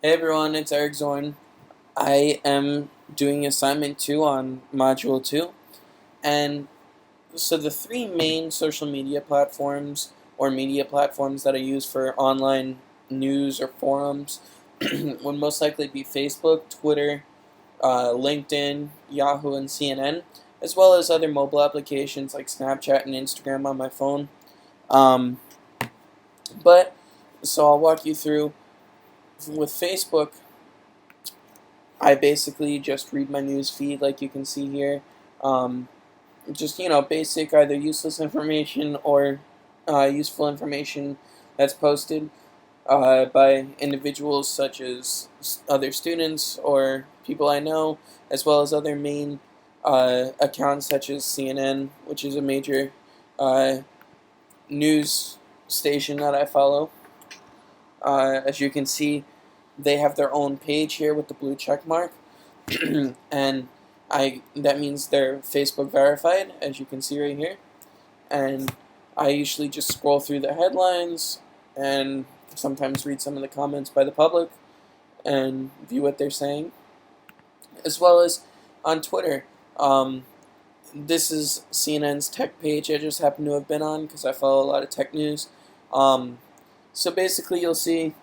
Hey everyone, it's Eric Zorn. I am doing assignment 2 on module 2. And so the three main social media platforms or media platforms that I use for online news or forums would most likely be Facebook, Twitter, LinkedIn, Yahoo, and CNN, as well as other mobile applications like Snapchat and Instagram on my phone. Um, but so I'll walk you through with Facebook. I basically just read my news feed like you can see here. Um, just, basic either useless information or useful information that's posted by individuals such as other students or people I know, as well as other main accounts such as CNN, which is a major uh, news station that I follow. As you can see, they have their own page here with the blue check mark. And that means they're Facebook verified, as you can see right here. And I usually just scroll through the headlines and sometimes read some of the comments by the public and view what they're saying, as well as on Twitter. This is CNN's tech page I just happen to have been on because I follow a lot of tech news. Um, so basically, you'll see,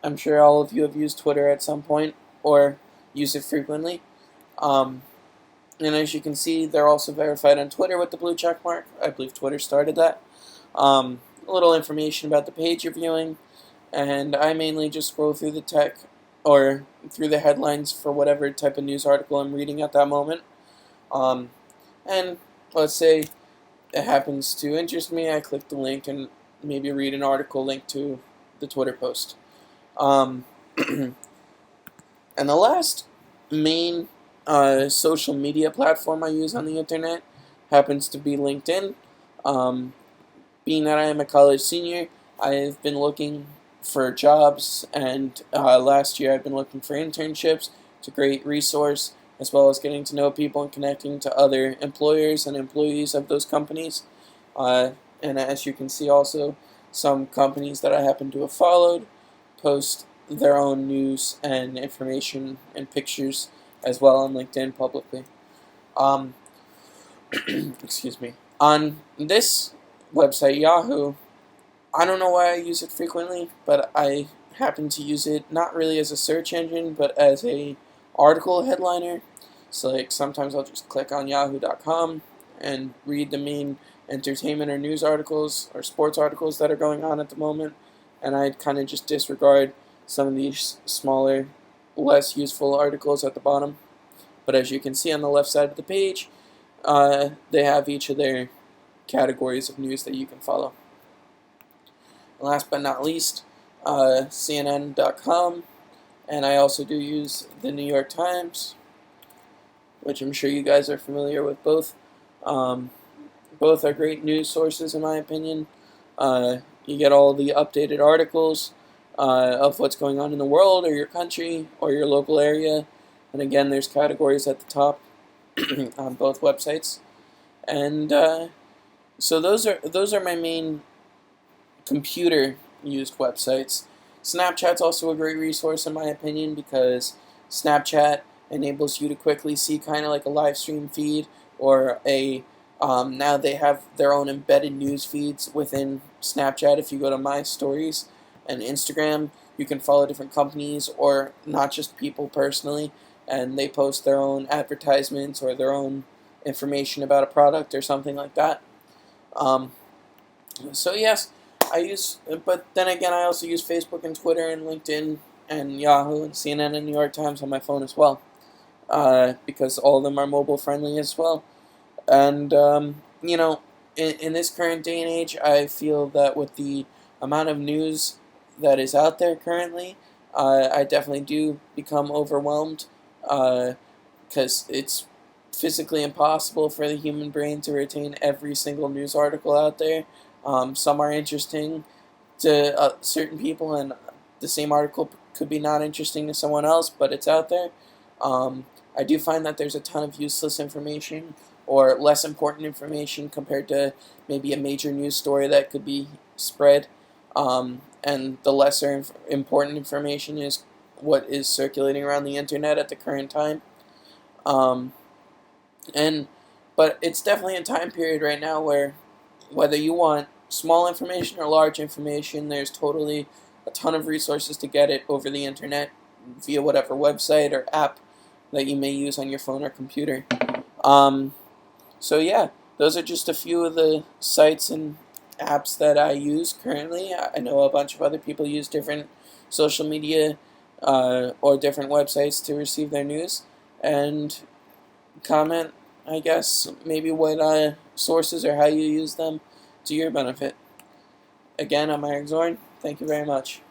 I'm sure all of you have used Twitter at some point or use it frequently. Um, and as you can see, they're also verified on Twitter with the blue check mark. I believe Twitter started that. A little information about the page you're viewing, and I mainly just scroll through the tech or through the headlines for whatever type of news article I'm reading at that moment. Um, and let's say it happens to interest me, I click the link and maybe read an article linked to the Twitter post. Um, and the last main social media platform I use on the internet happens to be LinkedIn. Um, Being that I am a college senior, I've been looking for jobs, and last year I've been looking for internships. It's a great resource, as well as getting to know people and connecting to other employers and employees of those companies. And as you can see, also, some companies that I happen to have followed post their own news and information and pictures as well on LinkedIn publicly. Um, excuse me. On this website, Yahoo, I don't know why I use it frequently, but I happen to use it not really as a search engine, but as a article headliner. So like sometimes I'll just click on yahoo.com and read the main entertainment or news articles or sports articles that are going on at the moment, and I'd kind of just disregard some of these smaller, less useful articles at the bottom. But as you can see on the left side of the page, they have each of their categories of news that you can follow. And last but not least, CNN.com, and I also do use the New York Times, which I'm sure you guys are familiar with both. Um, Both are great news sources in my opinion. You get all the updated articles of what's going on in the world or your country or your local area. And again, there's categories at the top on both websites. And so those are my main computer used websites. Snapchat's also a great resource in my opinion because Snapchat enables you to quickly see kind of like a live stream feed or a now they have their own embedded news feeds within Snapchat. If you go to My Stories and Instagram, you can follow different companies or not just people personally, and they post their own advertisements or their own information about a product or something like that. Um, so yes, but then again, I also use Facebook and Twitter and LinkedIn and Yahoo and CNN and New York Times on my phone as well, because all of them are mobile friendly as well. And in this current day and age, I feel that with the amount of news that is out there currently, I definitely do become overwhelmed, because it's physically impossible for the human brain to retain every single news article out there. Some are interesting to certain people, and the same article could be not interesting to someone else, but it's out there. I do find that there's a ton of useless information or less important information compared to maybe a major news story that could be spread. And the lesser important information is what is circulating around the internet at the current time. Um, and but it's definitely a time period right now where whether you want small information or large information, there's totally a ton of resources to get it over the internet via whatever website or app that you may use on your phone or computer. Um, so yeah, those are just a few of the sites and apps that I use currently. I know a bunch of other people use different social media or different websites to receive their news and comment, I guess, maybe what sources or how you use them to your benefit. Again, I'm Eric Zorn. Thank you very much.